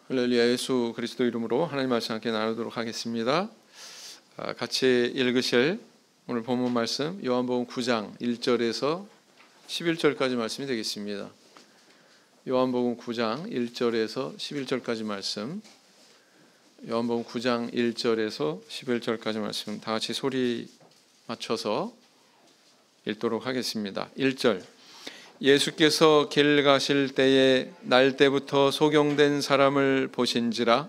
할렐루야. 예수 그리스도 이름으로 하나님 말씀 함께 나누도록 하겠습니다. 같이 읽으실 오늘 본문 말씀 요한복음 9장 1절에서 11절까지 말씀이 되겠습니다. 요한복음 9장 1절에서 11절까지 말씀, 요한복음 9장 1절에서 11절까지 말씀 다 같이 소리 맞춰서 읽도록 하겠습니다. 1절. 예수께서 길 가실 때에 날 때부터 소경된 사람을 보신지라.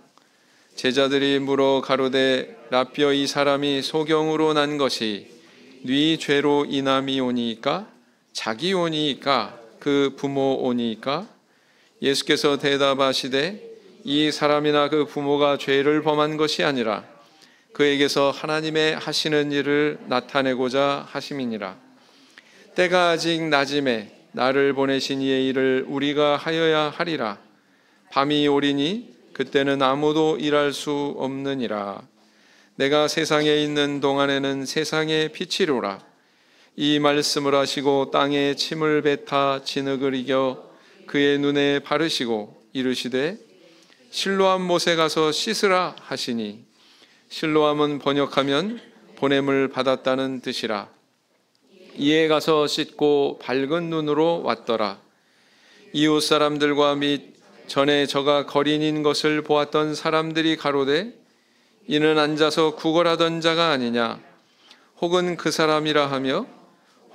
제자들이 물어 가로되 라삐어, 이 사람이 소경으로 난 것이 네 죄로 인함이오니이까 자기 오니이까 그 부모 오니이까? 예수께서 대답하시되 이 사람이나 그 부모가 죄를 범한 것이 아니라 그에게서 하나님의 하시는 일을 나타내고자 하심이니라. 때가 아직 낮음에 나를 보내신 이의 일을 우리가 하여야 하리라. 밤이 오리니 그때는 아무도 일할 수 없느니라. 내가 세상에 있는 동안에는 세상의 빛이로라. 이 말씀을 하시고 땅에 침을 뱉어 진흙을 이겨 그의 눈에 바르시고 이르시되 실로암 못에 가서 씻으라 하시니, 실로암은 번역하면 보냄을 받았다는 뜻이라. 이에 가서 씻고 밝은 눈으로 왔더라. 이웃 사람들과 및 전에 저가 거린인 것을 보았던 사람들이 가로되 이는 앉아서 구걸하던 자가 아니냐, 혹은 그 사람이라 하며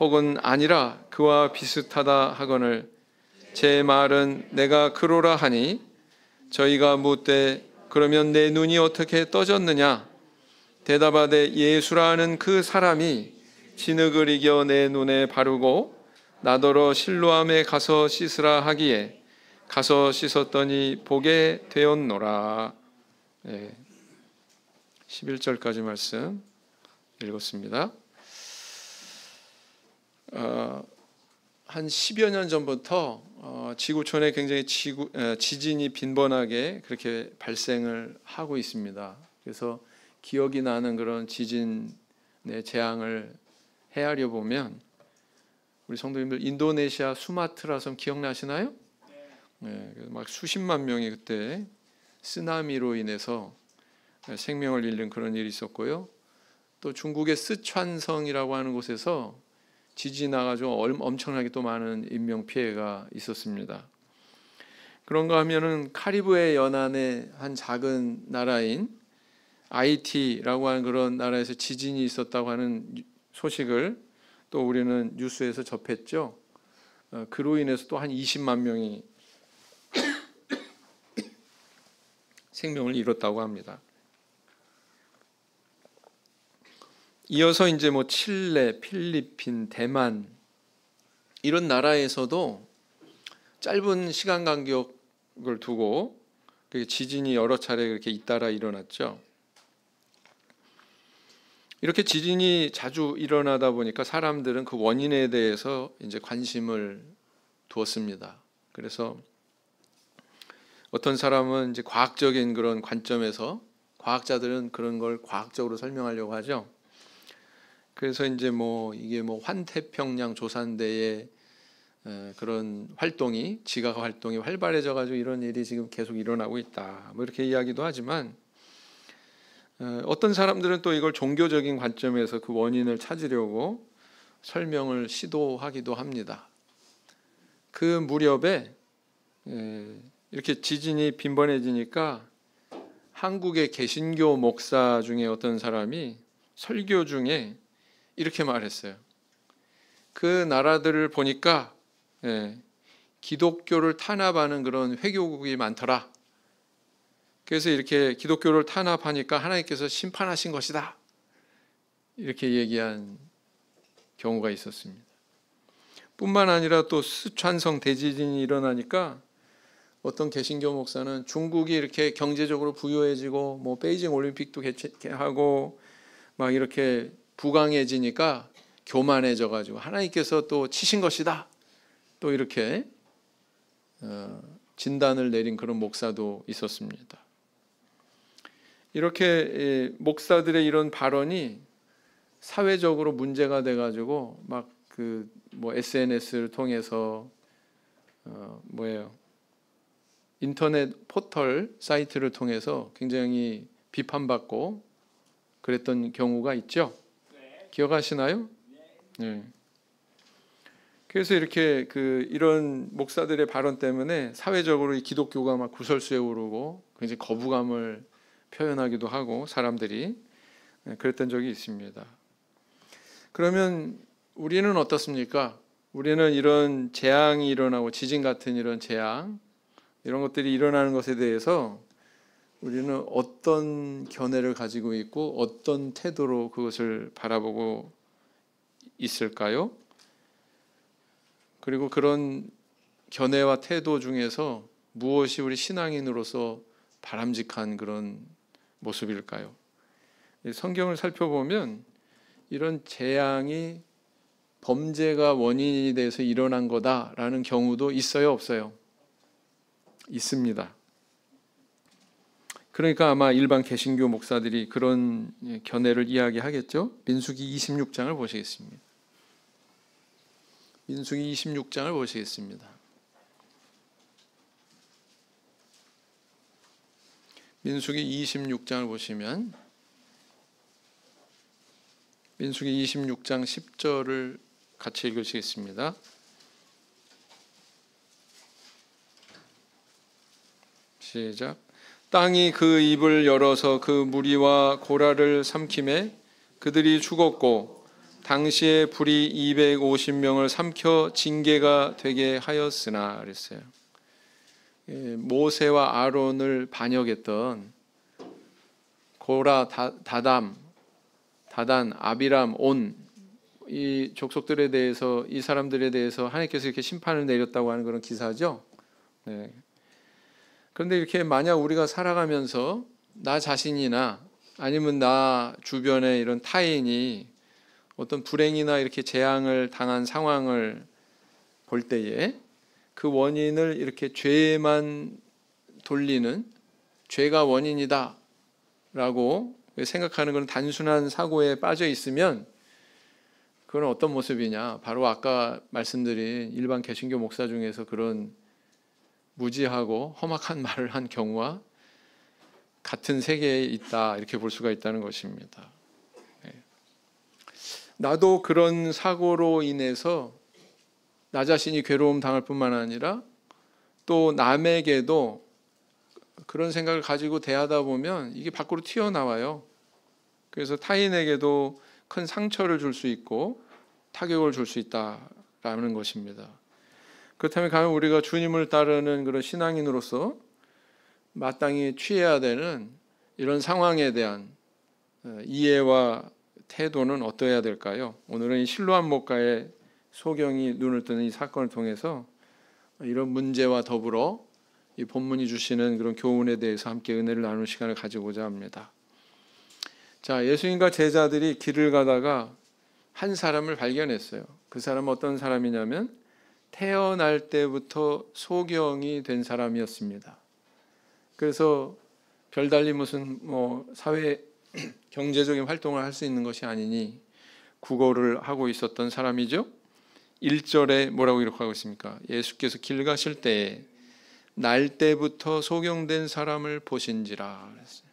혹은 아니라 그와 비슷하다 하거늘 제 말은 내가 그로라 하니, 저희가 묻되 그러면 내 눈이 어떻게 떠졌느냐? 대답하되 예수라 하는 그 사람이 진흙을 이겨 내 눈에 바르고 나더러 실로암에 가서 씻으라 하기에 가서 씻었더니 보게 되었노라. 11절까지 말씀 읽었습니다. 한 10여 년 전부터 지구촌에 굉장히 지진이 빈번하게 그렇게 발생을 하고 있습니다. 그래서 기억이 나는 그런 지진의 재앙을 헤아려 보면, 우리 성도님들 인도네시아 수마트라 섬 기억나시나요? 네, 막 수십만 명이 그때 쓰나미로 인해서 생명을 잃는 그런 일이 있었고요. 또 중국의 쓰촨성이라고 하는 곳에서 지진이 나가지고 엄청나게 또 많은 인명 피해가 있었습니다. 그런가 하면은 카리브해 연안의 한 작은 나라인 아이티라고 하는 그런 나라에서 지진이 있었다고 하는 소식을 또 우리는 뉴스에서 접했죠. 그로 인해서 또 한 20만 명이 생명을 잃었다고 합니다. 이어서 이제 칠레, 필리핀, 대만 이런 나라에서도 짧은 시간 간격을 두고 지진이 여러 차례 그렇게 잇따라 일어났죠. 이렇게 지진이 자주 일어나다 보니까 사람들은 그 원인에 대해서 이제 관심을 두었습니다. 그래서 어떤 사람은 이제 과학적인 그런 관점에서, 과학자들은 그런 걸 과학적으로 설명하려고 하죠. 그래서 이제 이게 환태평양 조산대의 그런 활동이, 지각 활동이 활발해져 가지고 이런 일이 지금 계속 일어나고 있다, 이렇게 이야기도 하지만, 어떤 사람들은 또 이걸 종교적인 관점에서 그 원인을 찾으려고 설명을 시도하기도 합니다. 그 무렵에 이렇게 지진이 빈번해지니까 한국의 개신교 목사 중에 어떤 사람이 설교 중에 이렇게 말했어요. 그 나라들을 보니까 기독교를 탄압하는 그런 회교국이 많더라. 그래서 이렇게 기독교를 탄압하니까 하나님께서 심판하신 것이다, 이렇게 얘기한 경우가 있었습니다. 뿐만 아니라 또 쓰촨성 대지진이 일어나니까 어떤 개신교 목사는 중국이 이렇게 경제적으로 부유해지고 베이징 올림픽도 개최하고 막 이렇게 부강해지니까 교만해져 가지고 하나님께서 또 치신 것이다, 또 이렇게 진단을 내린 그런 목사도 있었습니다. 이렇게 목사들의 이런 발언이 사회적으로 문제가 돼 가지고 막 SNS를 통해서 인터넷 포털 사이트를 통해서 굉장히 비판받고 그랬던 경우가 있죠. 기억하시나요? 네. 그래서 이렇게 이런 목사들의 발언 때문에 사회적으로 이 기독교가 막 구설수에 오르고 굉장히 거부감을 표현하기도 하고 사람들이 그랬던 적이 있습니다. 그러면 우리는 어떻습니까? 우리는 이런 재앙이 일어나고 지진 같은 이런 재앙, 이런 것들이 일어나는 것에 대해서 우리는 어떤 견해를 가지고 있고 어떤 태도로 그것을 바라보고 있을까요? 그리고 그런 견해와 태도 중에서 무엇이 우리 신앙인으로서 바람직한 그런 모습일까요? 성경을 살펴보면 이런 재앙이 범죄가 원인이 돼서 일어난 거다라는 경우도 있어요, 없어요? 있습니다. 그러니까 아마 일반 개신교 목사들이 그런 견해를 이야기하겠죠. 민수기 26장을 보시겠습니다. 민수기 26장을 보시겠습니다. 민수기 26장을 보시면 민수기 26장 10절을 같이 읽으시겠습니다. 시작. 땅이 그 입을 열어서 그 무리와 고라를 삼키매 그들이 죽었고 당시에 불이 250명을 삼켜 징계가 되게 하였으나 그랬어요. 모세와 아론을 반역했던 고라, 다단, 아비람, 온 이 족속들에 대해서 이 사람들에 대해서 하나님께서 이렇게 심판을 내렸다고 하는 그런 기사죠. 네. 그런데 이렇게 만약 우리가 살아가면서 나 자신이나 아니면 나 주변에 이런 타인이 어떤 불행이나 이렇게 재앙을 당한 상황을 볼 때에 그 원인을 이렇게 죄에만 돌리는 죄가 원인이다 라고 생각하는 그런 단순한 사고에 빠져 있으면 그건 어떤 모습이냐, 바로 아까 말씀드린 일반 개신교 목사 중에서 그런 무지하고 험악한 말을 한 경우와 같은 세계에 있다 이렇게 볼 수가 있다는 것입니다. 나도 그런 사고로 인해서 나 자신이 괴로움 당할 뿐만 아니라 또 남에게도 그런 생각을 가지고 대하다 보면 이게 밖으로 튀어나와요. 그래서 타인에게도 큰 상처를 줄 수 있고 타격을 줄 수 있다라는 것입니다. 그렇다면 과연 우리가 주님을 따르는 그런 신앙인으로서 마땅히 취해야 되는 이런 상황에 대한 이해와 태도는 어떠해야 될까요? 오늘은 이 실로암 목가의 소경이 눈을 뜨는 이 사건을 통해서 이런 문제와 더불어 이 본문이 주시는 그런 교훈에 대해서 함께 은혜를 나누는 시간을 가지고자 합니다. 자, 예수님과 제자들이 길을 가다가 한 사람을 발견했어요. 그 사람은 어떤 사람이냐면 태어날 때부터 소경이 된 사람이었습니다. 그래서 별달리 무슨 사회 경제적인 활동을 할 수 있는 것이 아니니 구걸을 하고 있었던 사람이죠. 1절에 뭐라고 기록하고 있습니까? 예수께서 길 가실 때에 날 때부터 소경된 사람을 보신지라 그랬어요.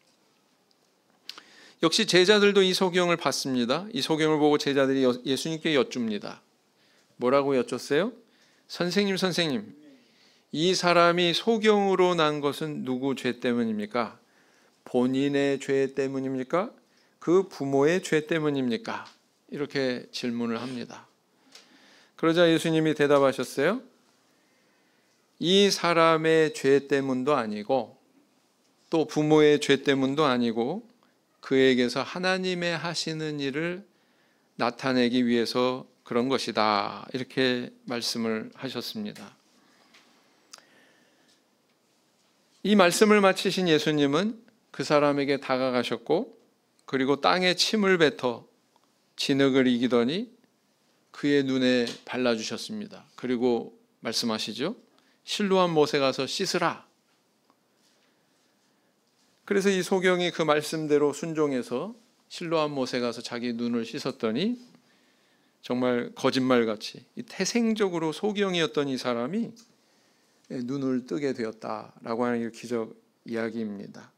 역시 제자들도 이 소경을 봤습니다. 이 소경을 보고 제자들이 예수님께 여쭙니다. 뭐라고 여쭙어요? 선생님, 이 사람이 소경으로 난 것은 누구 죄 때문입니까? 본인의 죄 때문입니까? 그 부모의 죄 때문입니까? 이렇게 질문을 합니다. 그러자 예수님이 대답하셨어요. 이 사람의 죄 때문도 아니고 또 부모의 죄 때문도 아니고 그에게서 하나님의 하시는 일을 나타내기 위해서 그런 것이다. 이렇게 말씀을 하셨습니다. 이 말씀을 마치신 예수님은 그 사람에게 다가가셨고 그리고 땅에 침을 뱉어 진흙을 이기더니 그의 눈에 발라주셨습니다. 그리고 말씀하시죠. 실로암 못에 가서 씻으라. 그래서 이 소경이 그 말씀대로 순종해서 실로암 못에 가서 자기 눈을 씻었더니 정말 거짓말같이 태생적으로 소경이었던 이 사람이 눈을 뜨게 되었다라고 하는 기적 이야기입니다.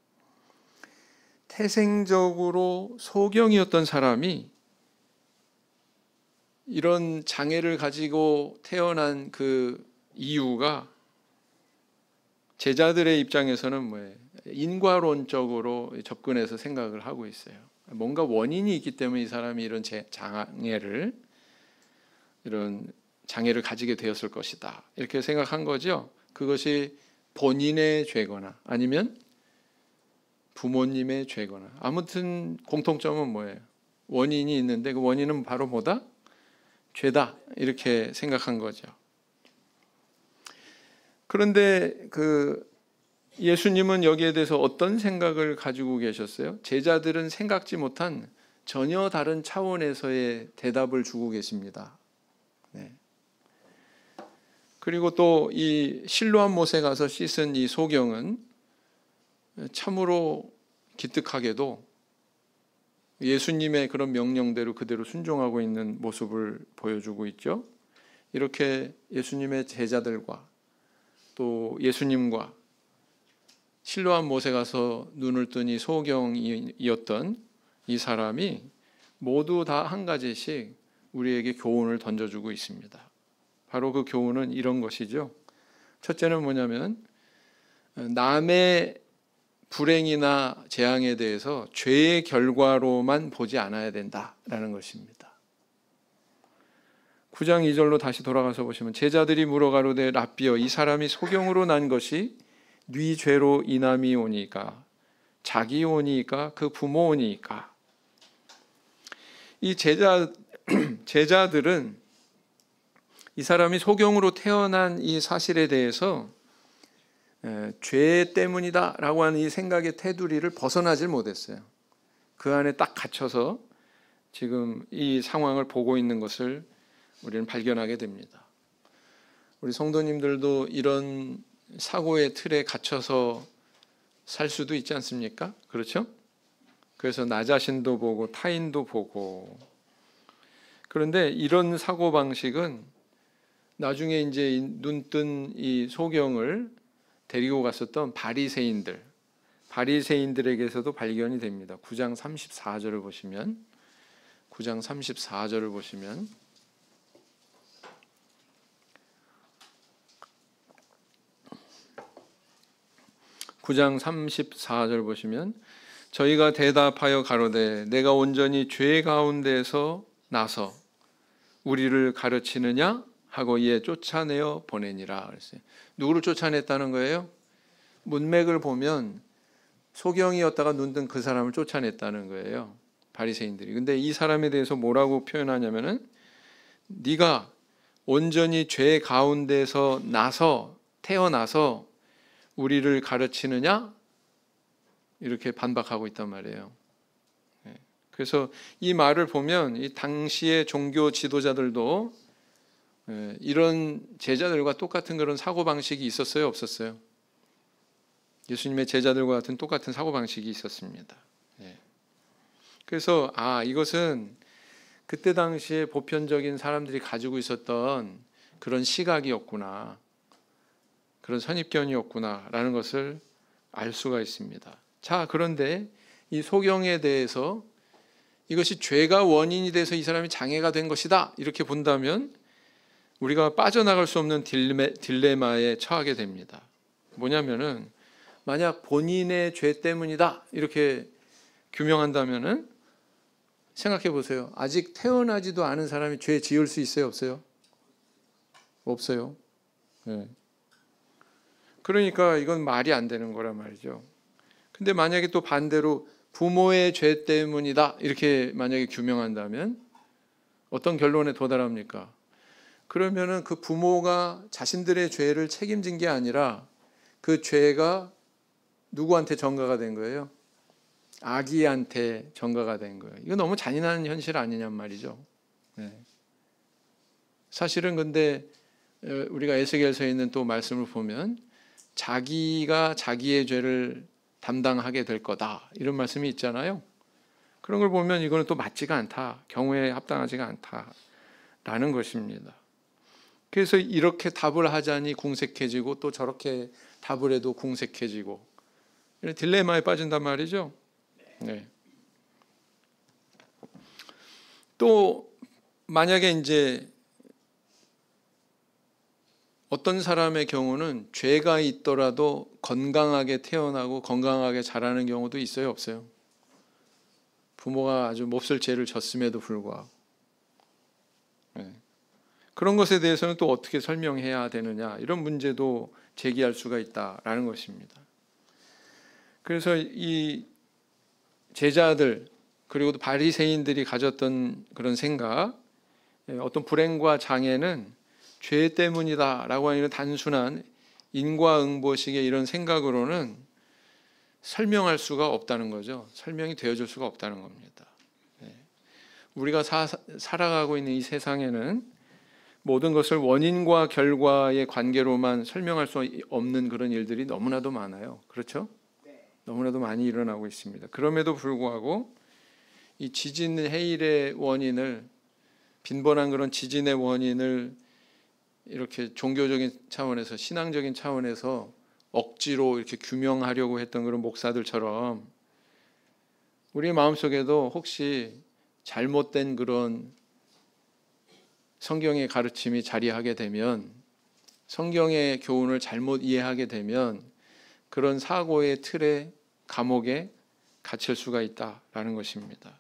태생적으로 소경이었던 사람이 이런 장애를 가지고 태어난 그 이유가 제자들의 입장에서는 뭐예요? 인과론적으로 접근해서 생각을 하고 있어요. 뭔가 원인이 있기 때문에 이 사람이 이런 장애를 가지게 되었을 것이다, 이렇게 생각한 거죠. 그것이 본인의 죄거나 아니면 부모님의 죄거나, 아무튼 공통점은 뭐예요? 원인이 있는데 그 원인은 바로 뭐다? 죄다, 이렇게 생각한 거죠. 그런데 예수님은 여기에 대해서 어떤 생각을 가지고 계셨어요? 제자들은 생각지 못한 전혀 다른 차원에서의 대답을 주고 계십니다. 네. 그리고 또 이 실로암 못에 가서 씻은 이 소경은 참으로 기특하게도 예수님의 그런 명령대로 그대로 순종하고 있는 모습을 보여주고 있죠. 이렇게 예수님의 제자들과 또 예수님과 실로암 못에 가서 눈을 뜬 이 소경이었던 이 사람이 모두 다 한 가지씩 우리에게 교훈을 던져주고 있습니다. 바로 그 교훈은 이런 것이죠. 첫째는 뭐냐면 남의 불행이나 재앙에 대해서 죄의 결과로만 보지 않아야 된다라는 것입니다. 9장 2절로 다시 돌아가서 보시면 제자들이 물어가로되 랍비여 이 사람이 소경으로 난 것이 네 죄로 인함이 오니까 자기 오니까 그 부모 오니까. 이 제자들은 이 사람이 소경으로 태어난 이 사실에 대해서 죄 때문이다라고 하는 이 생각의 테두리를 벗어나질 못했어요. 그 안에 딱 갇혀서 지금 이 상황을 보고 있는 것을 우리는 발견하게 됩니다. 우리 성도님들도 이런 사고의 틀에 갇혀서 살 수도 있지 않습니까? 그렇죠? 그래서 나 자신도 보고 타인도 보고. 그런데 이런 사고 방식은 나중에 이제 눈뜬 이 소경을 데리고 갔었던 바리새인들에게서도 발견이 됩니다. 9장 34절을 보시면 9장 34절을 보시면 저희가 대답하여 가로되 내가 온전히 죄 가운데서 나서 우리를 가르치느냐 하고 이에 쫓아내어 보내니라 그랬어요. 누구를 쫓아냈다는 거예요? 문맥을 보면 소경이었다가 눈뜬 그 사람을 쫓아냈다는 거예요. 바리새인들이. 근데 이 사람에 대해서 뭐라고 표현하냐면은 네가 온전히 죄 가운데서 태어나서 우리를 가르치느냐? 이렇게 반박하고 있단 말이에요. 그래서 이 말을 보면 이 당시의 종교 지도자들도 이런 제자들과 똑같은 그런 사고방식이 있었어요? 없었어요? 예수님의 제자들과 같은 똑같은 사고방식이 있었습니다. 그래서 이것은 그때 당시에 보편적인 사람들이 가지고 있었던 그런 시각이었구나, 그런 선입견이었구나라는 것을 알 수가 있습니다. 자, 그런데 이 소경에 대해서 이것이 죄가 원인이 돼서 이 사람이 장애가 된 것이다 이렇게 본다면 우리가 빠져나갈 수 없는 딜레마에 처하게 됩니다. 뭐냐면은 만약 본인의 죄 때문이다 이렇게 규명한다면은 생각해 보세요. 아직 태어나지도 않은 사람이 죄 지을 수 있어요, 없어요? 없어요. 그러니까 이건 말이 안 되는 거란 말이죠. 근데 만약에 또 반대로 부모의 죄 때문이다 이렇게 만약에 규명한다면 어떤 결론에 도달합니까? 그러면은 그 부모가 자신들의 죄를 책임진 게 아니라 그 죄가 누구한테 전가가 된 거예요? 아기한테 전가가 된 거예요. 이거 너무 잔인한 현실 아니냔 말이죠. 사실은 근데 우리가 에스겔서에 있는 또 말씀을 보면 자기가 자기의 죄를 담당하게 될 거다 이런 말씀이 있잖아요. 그런 걸 보면 이거는 또 맞지가 않다, 경우에 합당하지가 않다라는 것입니다. 그래서 이렇게 답을 하자니 궁색해지고 또 저렇게 답을 해도 궁색해지고 이런 딜레마에 빠진단 말이죠. 네. 또 만약에 이제 어떤 사람의 경우는 죄가 있더라도 건강하게 태어나고 건강하게 자라는 경우도 있어요, 없어요? 부모가 아주 몹쓸 죄를 졌음에도 불구하고. 네. 그런 것에 대해서는 또 어떻게 설명해야 되느냐, 이런 문제도 제기할 수가 있다라는 것입니다. 그래서 이 제자들 그리고 또 바리새인들이 가졌던 그런 생각, 어떤 불행과 장애는 죄 때문이다라고 하는 단순한 인과응보식의 이런 생각으로는 설명할 수가 없다는 거죠. 설명이 되어줄 수가 없다는 겁니다. 우리가 살아가고 있는 이 세상에는 모든 것을 원인과 결과의 관계로만 설명할 수 없는 그런 일들이 너무나도 많아요. 그렇죠? 너무나도 많이 일어나고 있습니다. 그럼에도 불구하고 이 지진 해일의 원인을, 빈번한 그런 지진의 원인을 이렇게 종교적인 차원에서, 신앙적인 차원에서 억지로 이렇게 규명하려고 했던 그런 목사들처럼 우리 마음속에도 혹시 잘못된 그런 성경의 가르침이 자리하게 되면, 성경의 교훈을 잘못 이해하게 되면 그런 사고의 틀에, 감옥에 갇힐 수가 있다라는 것입니다.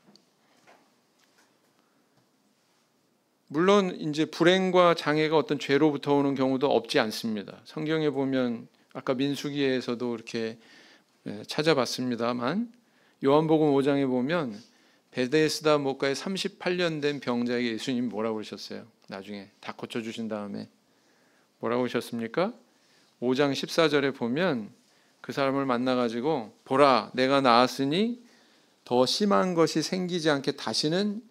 물론 이제 불행과 장애가 어떤 죄로부터 오는 경우도 없지 않습니다. 성경에 보면 아까 민수기에서도 이렇게 찾아봤습니다만, 요한복음 5장에 보면 베데스다 목가에 38년 된 병자에게 예수님이 뭐라고 그러셨어요? 나중에 다 고쳐주신 다음에 뭐라고 하셨습니까? 5장 14절에 보면 그 사람을 만나가지고, 보라, 내가 나았으니 더 심한 것이 생기지 않게 다시는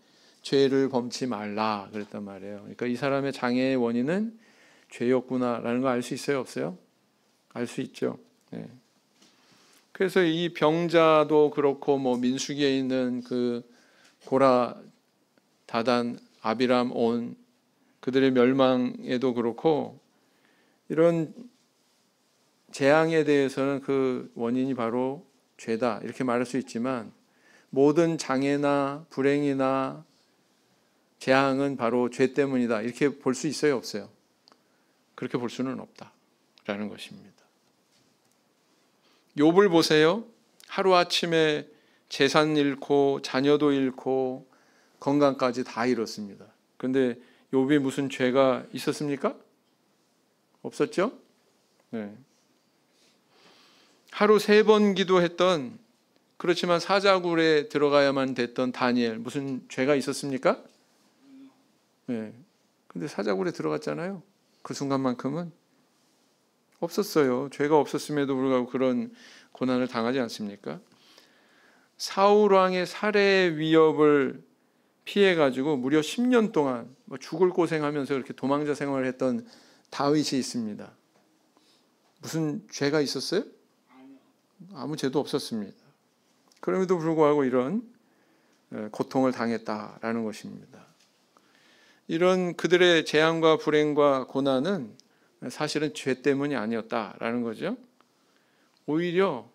죄를 범치 말라 그랬단 말이에요. 그러니까 이 사람의 장애의 원인은 죄였구나라는 거 알 수 있어요, 없어요? 알 수 있죠. 네. 그래서 이 병자도 그렇고, 뭐 민수기에 있는 그 고라, 다단, 아비람, 온, 그들의 멸망에도 그렇고, 이런 재앙에 대해서는 그 원인이 바로 죄다 이렇게 말할 수 있지만, 모든 장애나 불행이나 재앙은 바로 죄 때문이다 이렇게 볼 수 있어요, 없어요? 그렇게 볼 수는 없다라는 것입니다. 욥을 보세요. 하루아침에 재산 잃고 자녀도 잃고 건강까지 다 잃었습니다. 그런데 욥이 무슨 죄가 있었습니까? 없었죠? 네. 하루 3번 기도했던, 그렇지만 사자굴에 들어가야만 됐던 다니엘, 무슨 죄가 있었습니까? 네. 근데 사자굴에 들어갔잖아요. 그 순간만큼은 없었어요. 죄가 없었음에도 불구하고 그런 고난을 당하지 않습니까? 사울 왕의 살해 위협을 피해 가지고 무려 10년 동안 죽을 고생하면서 이렇게 도망자 생활을 했던 다윗이 있습니다. 무슨 죄가 있었어요? 아무 죄도 없었습니다. 그럼에도 불구하고 이런 고통을 당했다라는 것입니다. 이런 그들의 재앙과 불행과 고난은 사실은 죄 때문이 아니었다라는 거죠. 오히려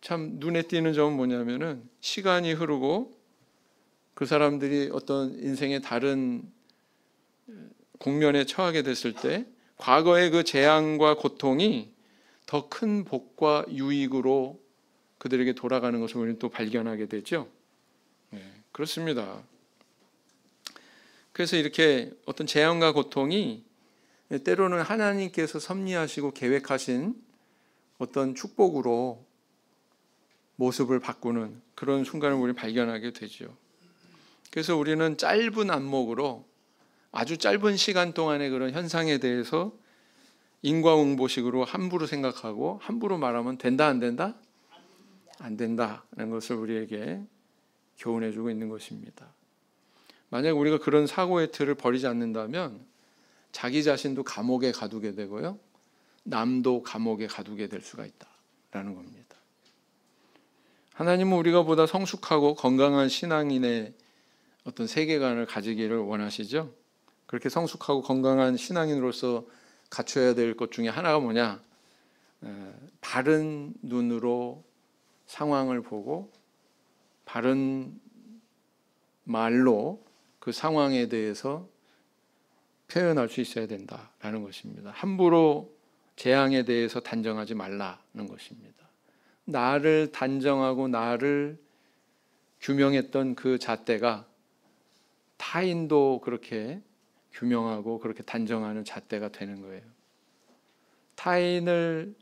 참 눈에 띄는 점은 뭐냐면은, 시간이 흐르고 그 사람들이 어떤 인생의 다른 국면에 처하게 됐을 때 과거의 그 재앙과 고통이 더 큰 복과 유익으로 그들에게 돌아가는 것을 우리는 또 발견하게 되죠. 네, 그렇습니다. 그래서 이렇게 어떤 재앙과 고통이 때로는 하나님께서 섭리하시고 계획하신 어떤 축복으로 모습을 바꾸는 그런 순간을 우리 발견하게 되죠. 그래서 우리는 짧은 안목으로 아주 짧은 시간 동안의 그런 현상에 대해서 인과응보식으로 함부로 생각하고 함부로 말하면 된다, 안 된다? 안 된다는 것을 우리에게 교훈해주고 있는 것입니다. 만약 우리가 그런 사고의 틀을 버리지 않는다면 자기 자신도 감옥에 가두게 되고요, 남도 감옥에 가두게 될 수가 있다라는 겁니다. 하나님은 우리가 보다 성숙하고 건강한 신앙인의 어떤 세계관을 가지기를 원하시죠. 그렇게 성숙하고 건강한 신앙인으로서 갖춰야 될 것 중에 하나가 뭐냐? 바른 눈으로 상황을 보고 바른 말로 그 상황에 대해서 표현할 수 있어야 된다라는 것입니다. 함부로 재앙에 대해서 단정하지 말라는 것입니다. 나를 단정하고 나를 규명했던 그 잣대가 타인도 그렇게 규명하고 그렇게 단정하는 잣대가 되는 거예요. 타인을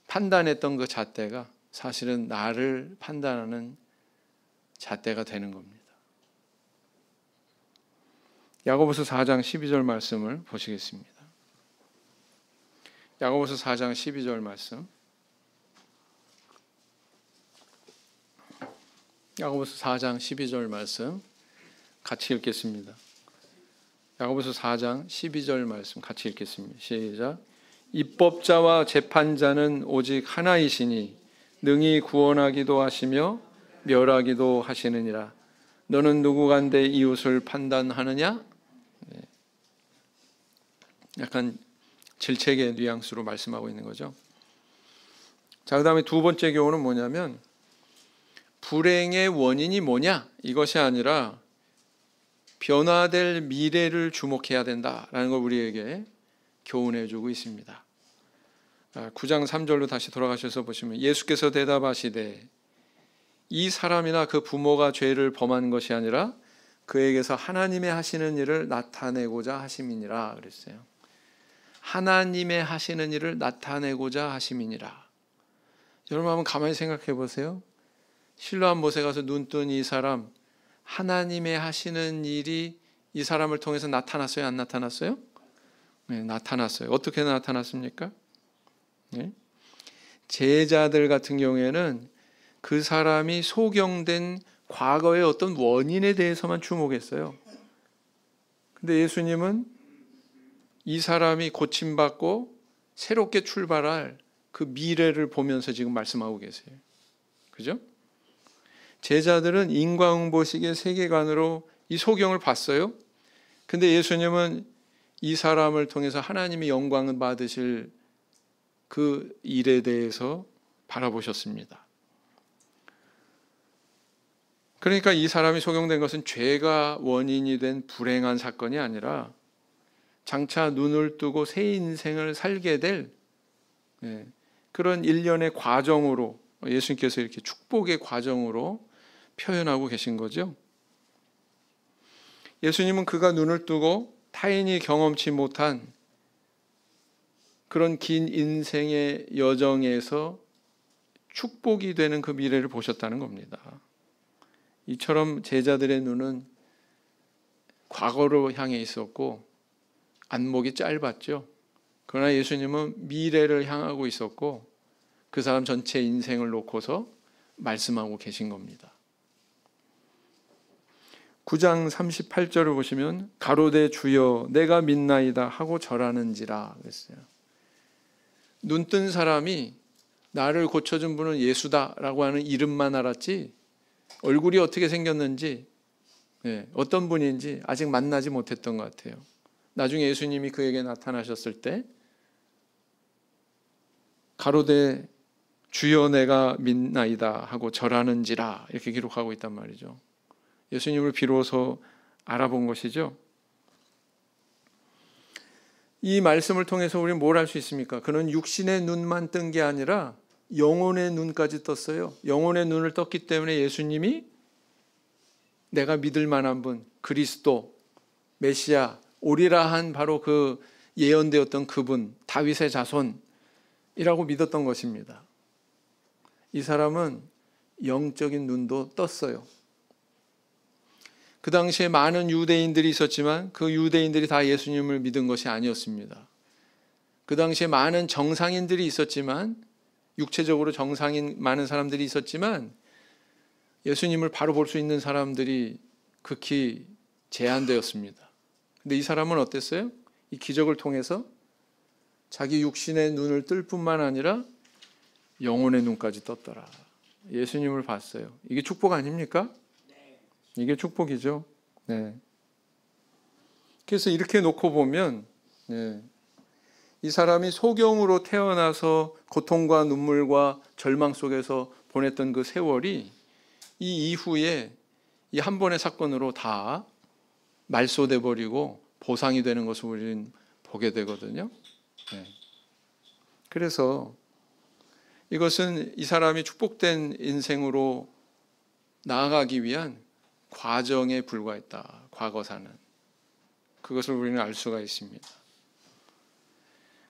판단했던 그 잣대가 사실은 나를 판단하는 잣대가 되는 겁니다. 야고보서 4장 12절 말씀을 보시겠습니다. 야고보서 4장 12절 말씀. 야고보서 4장 12절 말씀 같이 읽겠습니다. 야고보서 4장 12절 말씀 같이 읽겠습니다. 시작. 입법자와 재판자는 오직 하나이시니 능히 구원하기도 하시며 멸하기도 하시느니라. 너는 누구간데 이웃을 판단하느냐? 약간 질책의 뉘앙스로 말씀하고 있는 거죠. 자, 그 다음에 두 번째 교훈은 뭐냐면 불행의 원인이 뭐냐? 이것이 아니라 변화될 미래를 주목해야 된다라는 걸 우리에게 교훈해 주고 있습니다. 9장 3절로 다시 돌아가셔서 보시면 예수께서 대답하시되 이 사람이나 그 부모가 죄를 범한 것이 아니라 그에게서 하나님의 하시는 일을 나타내고자 하심이니라 그랬어요. 하나님의 하시는 일을 나타내고자 하심이니라. 여러분 한번 가만히 생각해 보세요. 실로암 못에 가서 눈 뜬 이 사람, 하나님의 하시는 일이 이 사람을 통해서 나타났어요? 안 나타났어요? 네, 나타났어요. 어떻게 나타났습니까? 네? 제자들 같은 경우에는 그 사람이 소경된 과거의 어떤 원인에 대해서만 주목했어요. 근데 예수님은 이 사람이 고침받고 새롭게 출발할 그 미래를 보면서 지금 말씀하고 계세요. 그죠? 제자들은 인과응보식의 세계관으로 이 소경을 봤어요. 근데 예수님은 이 사람을 통해서 하나님의 영광을 받으실 그 일에 대해서 바라보셨습니다. 그러니까 이 사람이 소경된 것은 죄가 원인이 된 불행한 사건이 아니라 장차 눈을 뜨고 새 인생을 살게 될 그런 일련의 과정으로 예수님께서 이렇게 축복의 과정으로 표현하고 계신 거죠. 예수님은 그가 눈을 뜨고 타인이 경험치 못한 그런 긴 인생의 여정에서 축복이 되는 그 미래를 보셨다는 겁니다. 이처럼 제자들의 눈은 과거로 향해 있었고 안목이 짧았죠. 그러나 예수님은 미래를 향하고 있었고 그 사람 전체 인생을 놓고서 말씀하고 계신 겁니다. 9장 38절을 보시면 가로되 주여 내가 믿나이다 하고 절하는지라 그랬어요. 눈뜬 사람이 나를 고쳐준 분은 예수다라고 하는 이름만 알았지 얼굴이 어떻게 생겼는지 어떤 분인지 아직 만나지 못했던 것 같아요. 나중에 예수님이 그에게 나타나셨을 때 가로되 주여 내가 믿나이다 하고 절하는지라 이렇게 기록하고 있단 말이죠. 예수님을 비로소 알아본 것이죠. 이 말씀을 통해서 우리는 뭘 알 수 있습니까? 그는 육신의 눈만 뜬 게 아니라 영혼의 눈까지 떴어요. 영혼의 눈을 떴기 때문에 예수님이 내가 믿을 만한 분, 그리스도, 메시아, 오리라 한 바로 그 예언되었던 그분, 다윗의 자손이라고 믿었던 것입니다. 이 사람은 영적인 눈도 떴어요. 그 당시에 많은 유대인들이 있었지만 그 유대인들이 다 예수님을 믿은 것이 아니었습니다. 그 당시에 많은 정상인들이 있었지만 육체적으로 정상인 많은 사람들이 있었지만 예수님을 바로 볼 수 있는 사람들이 극히 제한되었습니다. 근데 이 사람은 어땠어요? 이 기적을 통해서 자기 육신의 눈을 뜰 뿐만 아니라 영혼의 눈까지 떴더라. 예수님을 봤어요. 이게 축복 아닙니까? 이게 축복이죠. 네. 그래서 이렇게 놓고 보면 이 사람이 소경으로 태어나서 고통과 눈물과 절망 속에서 보냈던 그 세월이 이 이후에 이 한 번의 사건으로 다 말소돼 버리고 보상이 되는 것을 우리는 보게 되거든요. 그래서 이것은 이 사람이 축복된 인생으로 나아가기 위한 과정에 불과했다. 과거사는. 그것을 우리는 알 수가 있습니다.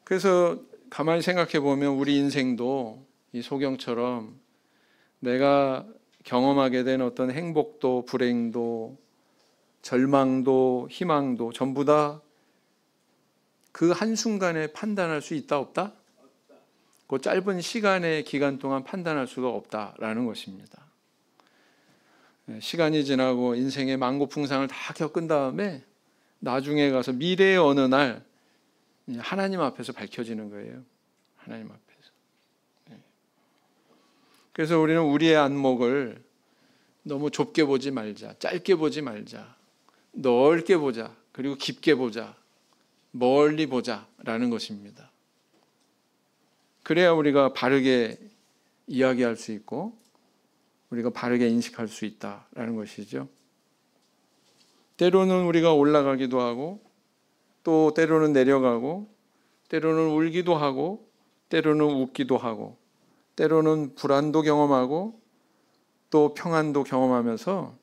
그래서 가만히 생각해 보면 우리 인생도 이 소경처럼 내가 경험하게 된 어떤 행복도 불행도 절망도 희망도 전부 다 그 한순간에 판단할 수 있다 없다? 그 짧은 시간의 기간 동안 판단할 수가 없다라는 것입니다. 시간이 지나고 인생의 만고풍상을 다 겪은 다음에 나중에 가서 미래의 어느 날 하나님 앞에서 밝혀지는 거예요. 하나님 앞에서. 그래서 우리는 우리의 안목을 너무 좁게 보지 말자, 짧게 보지 말자, 넓게 보자, 그리고 깊게 보자, 멀리 보자라는 것입니다. 그래야 우리가 바르게 이야기할 수 있고 우리가 바르게 인식할 수 있다라는 것이죠. 때로는 우리가 올라가기도 하고 또 때로는 내려가고 때로는 울기도 하고 때로는 웃기도 하고 때로는 불안도 경험하고 또 평안도 경험하면서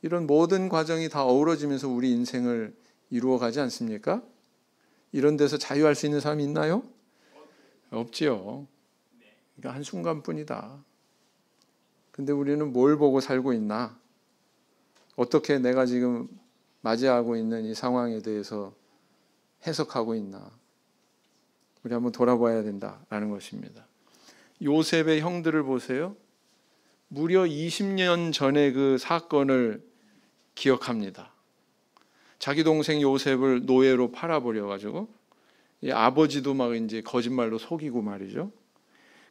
이런 모든 과정이 다 어우러지면서 우리 인생을 이루어가지 않습니까? 이런 데서 자유할 수 있는 사람이 있나요? 없지요. 그러니까 한순간뿐이다. 근데 우리는 뭘 보고 살고 있나? 어떻게 내가 지금 맞이하고 있는 이 상황에 대해서 해석하고 있나? 우리 한번 돌아봐야 된다라는 것입니다. 요셉의 형들을 보세요. 무려 20년 전의 그 사건을 기억합니다. 자기 동생 요셉을 노예로 팔아버려 가지고 아버지도 막 이제 거짓말로 속이고 말이죠.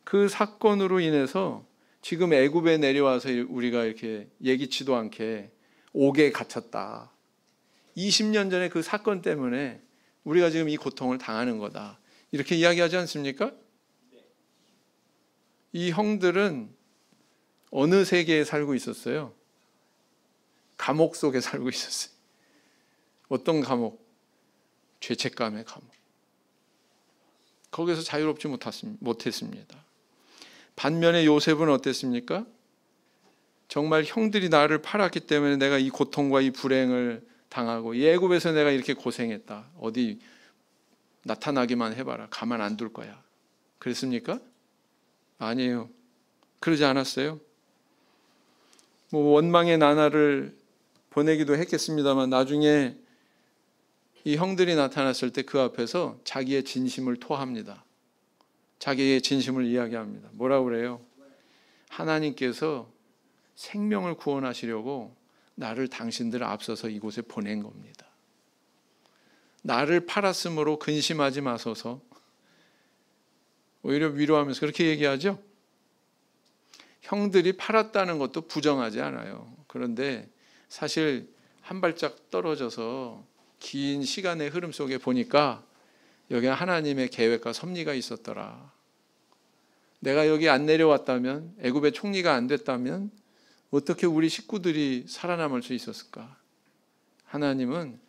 그 사건으로 인해서 지금 애굽에 내려와서 우리가 이렇게 예기치도 않게 옥에 갇혔다. 20년 전에 그 사건 때문에 우리가 지금 이 고통을 당하는 거다. 이렇게 이야기하지 않습니까? 이 형들은 어느 세계에 살고 있었어요? 감옥 속에 살고 있었어요. 어떤 감옥? 죄책감의 감옥. 거기서 자유롭지 못했습니다. 반면에 요셉은 어땠습니까? 정말 형들이 나를 팔았기 때문에 내가 이 고통과 이 불행을 당하고 애굽에서 내가 이렇게 고생했다. 어디 나타나기만 해봐라. 가만 안 둘 거야. 그랬습니까? 아니에요. 그러지 않았어요. 원망의 나날을 보내기도 했겠습니다만 나중에 이 형들이 나타났을 때 그 앞에서 자기의 진심을 토합니다. 자기의 진심을 이야기합니다. 뭐라고 그래요? 하나님께서 생명을 구원하시려고 나를 당신들 앞서서 이곳에 보낸 겁니다. 나를 팔았으므로 근심하지 마소서. 오히려 위로하면서 그렇게 얘기하죠. 형들이 팔았다는 것도 부정하지 않아요. 그런데 사실 한 발짝 떨어져서 긴 시간의 흐름 속에 보니까 여기 하나님의 계획과 섭리가 있었더라. 내가 여기 안 내려왔다면, 애굽의 총리가 안 됐다면 어떻게 우리 식구들이 살아남을 수 있었을까? 하나님은,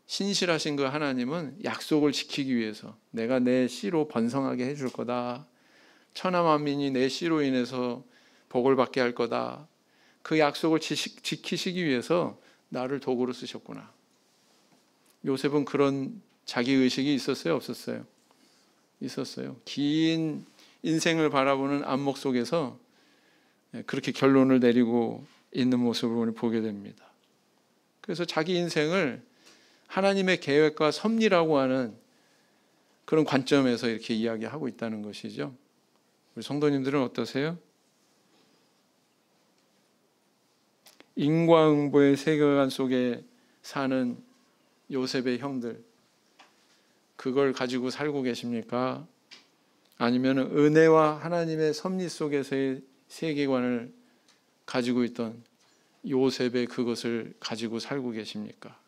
신실하신 그 하나님은 약속을 지키기 위해서 내가 내 씨로 번성하게 해줄 거다. 천하만민이 내 씨로 인해서 복을 받게 할 거다. 그 약속을 지키시기 위해서 나를 도구로 쓰셨구나. 요셉은 그런 자기의식이 있었어요? 없었어요? 있었어요. 긴 인생을 바라보는 안목 속에서 그렇게 결론을 내리고 있는 모습을 오늘 보게 됩니다. 그래서 자기 인생을 하나님의 계획과 섭리라고 하는 그런 관점에서 이렇게 이야기하고 있다는 것이죠. 우리 성도님들은 어떠세요? 인과응보의 세계관 속에 사는 요셉의 형들, 그걸 가지고 살고 계십니까? 아니면 은혜와 하나님의 섭리 속에서의 세계관을 가지고 있던 요셉의 그것을 가지고 살고 계십니까?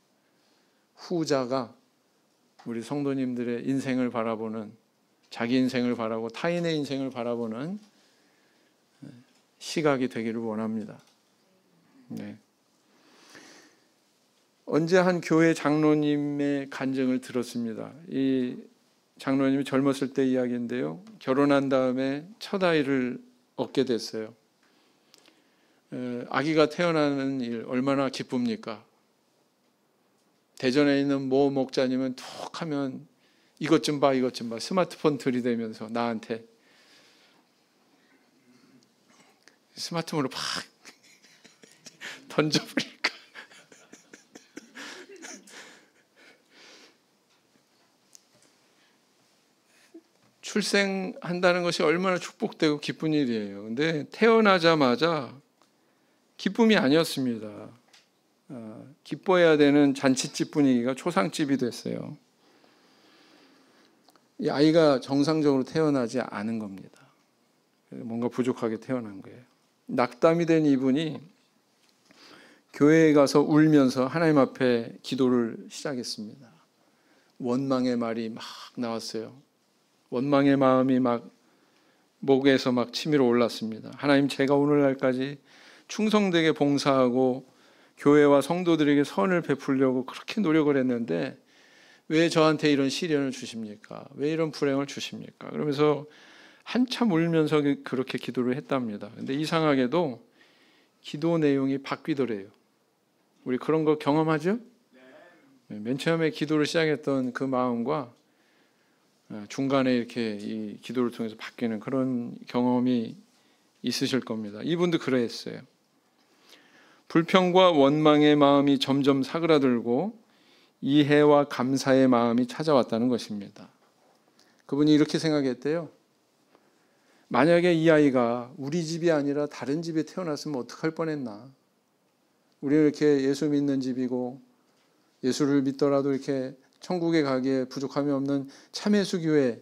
후자가 우리 성도님들의 인생을 바라보는, 자기 인생을 바라보고 타인의 인생을 바라보는 시각이 되기를 원합니다. 네. 언제 한 교회 장로님의 간증을 들었습니다. 이 장로님이 젊었을 때 이야기인데요. 결혼한 다음에 첫 아이를 얻게 됐어요. 아기가 태어나는 일 얼마나 기쁩니까? 대전에 있는 모 목자님은 툭 하면 이것 좀 봐, 이것 좀 봐. 스마트폰 들이대면서 나한테 스마트폰으로 팍 던져버릴까. 출생한다는 것이 얼마나 축복되고 기쁜 일이에요. 근데 태어나자마자 기쁨이 아니었습니다. 기뻐해야 되는 잔치집 분위기가 초상집이 됐어요. 이 아이가 정상적으로 태어나지 않은 겁니다. 뭔가 부족하게 태어난 거예요. 낙담이 된 이분이 교회에 가서 울면서 하나님 앞에 기도를 시작했습니다. 원망의 말이 막 나왔어요. 원망의 마음이 막 목에서 막 치밀어 올랐습니다. 하나님, 제가 오늘날까지 충성되게 봉사하고 교회와 성도들에게 선을 베풀려고 그렇게 노력을 했는데 왜 저한테 이런 시련을 주십니까? 왜 이런 불행을 주십니까? 그러면서 한참 울면서 그렇게 기도를 했답니다. 근데 이상하게도 기도 내용이 바뀌더래요. 우리 그런 거 경험하죠? 맨 처음에 기도를 시작했던 그 마음과 중간에 이렇게 이 기도를 통해서 바뀌는 그런 경험이 있으실 겁니다. 이분도 그랬어요. 불평과 원망의 마음이 점점 사그라들고 이해와 감사의 마음이 찾아왔다는 것입니다. 그분이 이렇게 생각했대요. 만약에 이 아이가 우리 집이 아니라 다른 집에 태어났으면 어떡할 뻔했나. 우리는 이렇게 예수 믿는 집이고 예수를 믿더라도 이렇게 천국에 가기에 부족함이 없는 참예수교회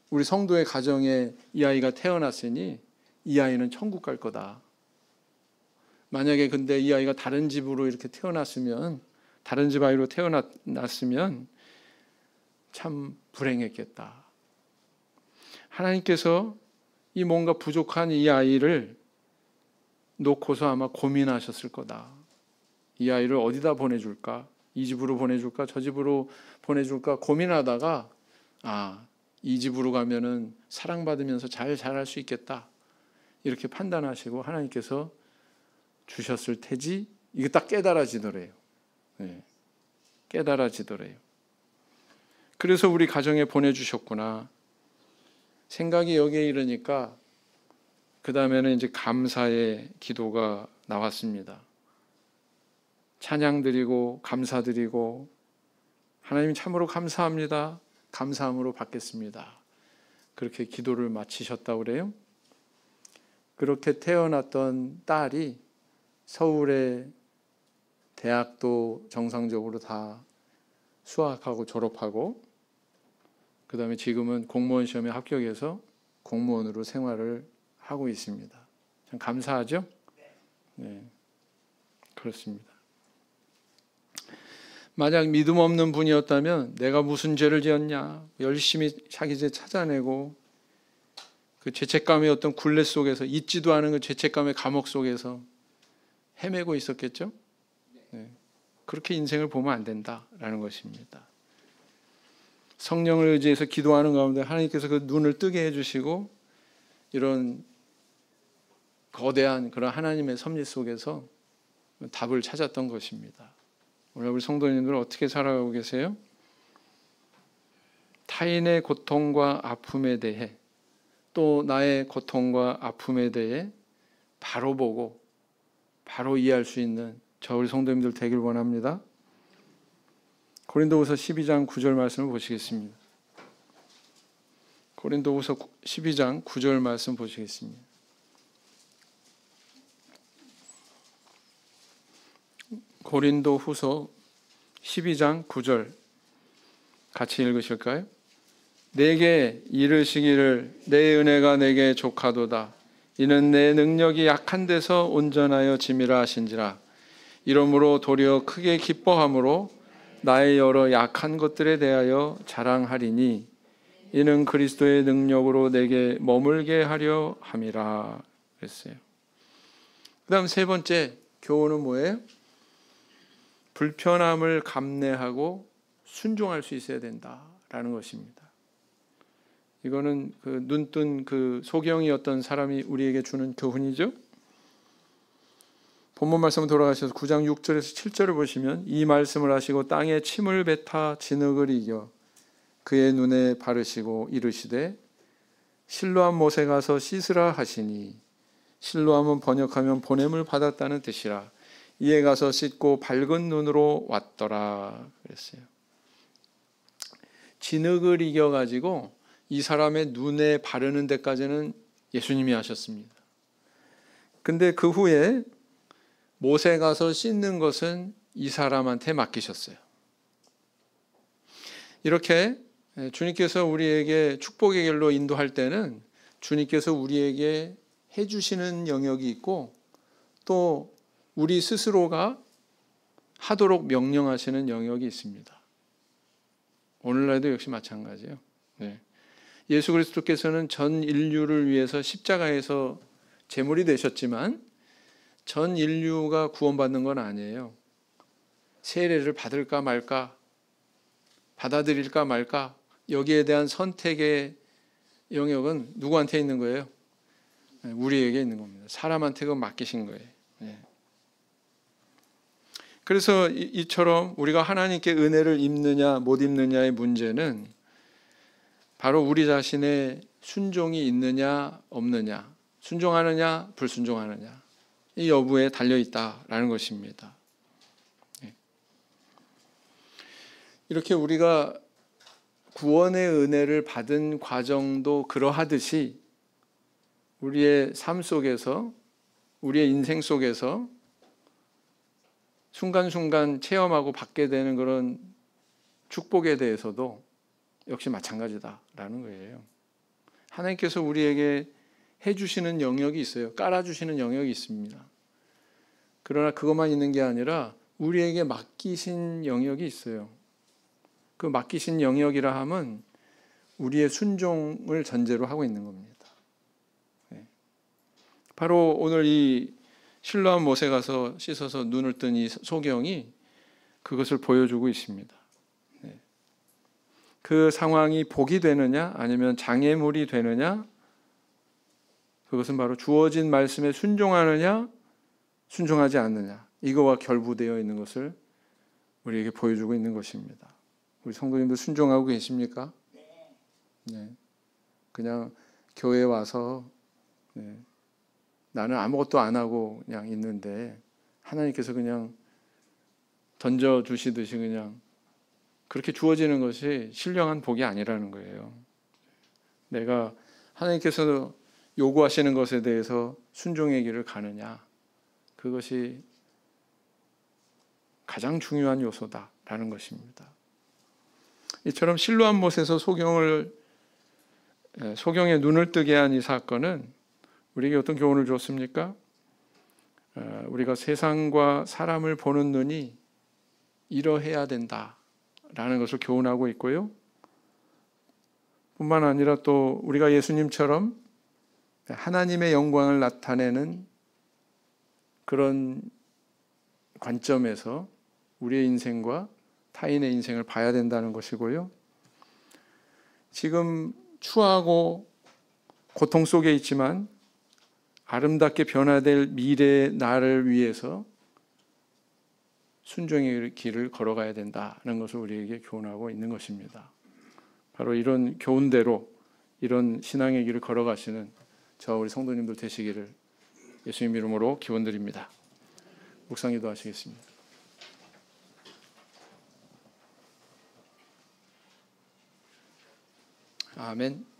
우리 성도의 가정에 이 아이가 태어났으니 이 아이는 천국 갈 거다. 만약에 근데 이 아이가 다른 집으로 이렇게 태어났으면, 다른 집 아이로 태어났으면 참 불행했겠다. 하나님께서 이 뭔가 부족한 이 아이를 놓고서 아마 고민하셨을 거다. 이 아이를 어디다 보내줄까? 이 집으로 보내줄까? 저 집으로 보내줄까? 고민하다가 이 집으로 가면은 사랑받으면서 잘 자랄 수 있겠다. 이렇게 판단하시고 하나님께서 주셨을 테지. 이게 딱 깨달아지더래요. 네. 깨달아지더래요. 그래서 우리 가정에 보내주셨구나. 생각이 여기에 이르니까 그 다음에는 이제 감사의 기도가 나왔습니다. 찬양 드리고 감사 드리고 하나님 참으로 감사합니다. 감사함으로 받겠습니다. 그렇게 기도를 마치셨다고 그래요. 그렇게 태어났던 딸이 서울의 대학도 정상적으로 다 수학하고 졸업하고 그 다음에 지금은 공무원 시험에 합격해서 공무원으로 생활을 하고 있습니다. 참 감사하죠? 네, 그렇습니다. 만약 믿음 없는 분이었다면 내가 무슨 죄를 지었냐 열심히 자기 죄 찾아내고 그 죄책감의 어떤 굴레 속에서 잊지도 않은 그 죄책감의 감옥 속에서 헤매고 있었겠죠? 네. 그렇게 인생을 보면 안 된다라는 것입니다. 성령을 의지해서 기도하는 가운데 하나님께서 그 눈을 뜨게 해주시고 이런 거대한 그런 하나님의 섭리 속에서 답을 찾았던 것입니다. 오늘 우리 성도님들 어떻게 살아가고 계세요? 타인의 고통과 아픔에 대해 또 나의 고통과 아픔에 대해 바로 보고 바로 이해할 수 있는 저 우리 성도님들 되길 원합니다. 고린도후서 12장 9절 말씀을 보시겠습니다. 고린도후서 12장 9절 말씀 보시겠습니다. 고린도후서 12장 9절 같이 읽으실까요? 내게 이르시기를 내 은혜가 내게 족하도다. 이는 내 능력이 약한 데서 온전하여 짐이라 하신지라. 이러므로 도리어 크게 기뻐함으로 나의 여러 약한 것들에 대하여 자랑하리니 이는 그리스도의 능력으로 내게 머물게 하려 함이라 그랬어요. 그 다음 세 번째 교훈은 뭐예요? 불편함을 감내하고 순종할 수 있어야 된다라는 것입니다. 이거는 그 눈뜬 그 소경이었던 사람이 우리에게 주는 교훈이죠. 본문 말씀 돌아가셔서 9장 6절에서 7절을 보시면 이 말씀을 하시고 땅에 침을 뱉아 진흙을 이겨 그의 눈에 바르시고 이르시되 실로암 못에 가서 씻으라 하시니 실로암은 번역하면 보냄을 받았다는 뜻이라. 이에 가서 씻고 밝은 눈으로 왔더라 그랬어요. 진흙을 이겨가지고 이 사람의 눈에 바르는 데까지는 예수님이 하셨습니다. 근데 그 후에 못에 가서 씻는 것은 이 사람한테 맡기셨어요. 이렇게 주님께서 우리에게 축복의 길로 인도할 때는 주님께서 우리에게 해주시는 영역이 있고 또 우리 스스로가 하도록 명령하시는 영역이 있습니다. 오늘날도 역시 마찬가지예요. 네. 예수 그리스도께서는 전 인류를 위해서 십자가에서 제물이 되셨지만 전 인류가 구원받는 건 아니에요. 세례를 받을까 말까, 받아들일까 말까, 여기에 대한 선택의 영역은 누구한테 있는 거예요? 우리에게 있는 겁니다. 사람한테 그거 맡기신 거예요. 네. 그래서 이처럼 우리가 하나님께 은혜를 입느냐 못 입느냐의 문제는 바로 우리 자신의 순종이 있느냐 없느냐, 순종하느냐 불순종하느냐 이 여부에 달려있다라는 것입니다. 이렇게 우리가 구원의 은혜를 받은 과정도 그러하듯이 우리의 삶 속에서, 우리의 인생 속에서 순간순간 체험하고 받게 되는 그런 축복에 대해서도 역시 마찬가지다라는 거예요. 하나님께서 우리에게 해주시는 영역이 있어요. 깔아주시는 영역이 있습니다. 그러나 그것만 있는 게 아니라 우리에게 맡기신 영역이 있어요. 그 맡기신 영역이라 함은 우리의 순종을 전제로 하고 있는 겁니다. 바로 오늘 이 실로암 못에 가서 씻어서 눈을 뜬 이 소경이 그것을 보여주고 있습니다. 그 상황이 복이 되느냐 아니면 장애물이 되느냐, 그것은 바로 주어진 말씀에 순종하느냐 순종하지 않느냐, 이거와 결부되어 있는 것을 우리에게 보여주고 있는 것입니다. 우리 성도님들 순종하고 계십니까? 네. 그냥 교회에 와서 나는 아무것도 안 하고 그냥 있는데 하나님께서 그냥 던져주시듯이 그냥 그렇게 주어지는 것이 신령한 복이 아니라는 거예요. 내가 하나님께서 요구하시는 것에 대해서 순종의 길을 가느냐, 그것이 가장 중요한 요소다라는 것입니다. 이처럼 실로암 못에서 소경의 눈을 뜨게 한 이 사건은 우리에게 어떤 교훈을 줬습니까? 우리가 세상과 사람을 보는 눈이 이러해야 된다라는 것을 교훈하고 있고요. 뿐만 아니라 또 우리가 예수님처럼 하나님의 영광을 나타내는 그런 관점에서 우리의 인생과 타인의 인생을 봐야 된다는 것이고요. 지금 추하고 고통 속에 있지만 아름답게 변화될 미래의 나를 위해서 순종의 길을 걸어가야 된다는 것을 우리에게 교훈하고 있는 것입니다. 바로 이런 교훈대로 이런 신앙의 길을 걸어가시는 저와 우리 성도님들 되시기를 예수님 이름으로 기원드립니다. 묵상 기도하시겠습니다. 아멘.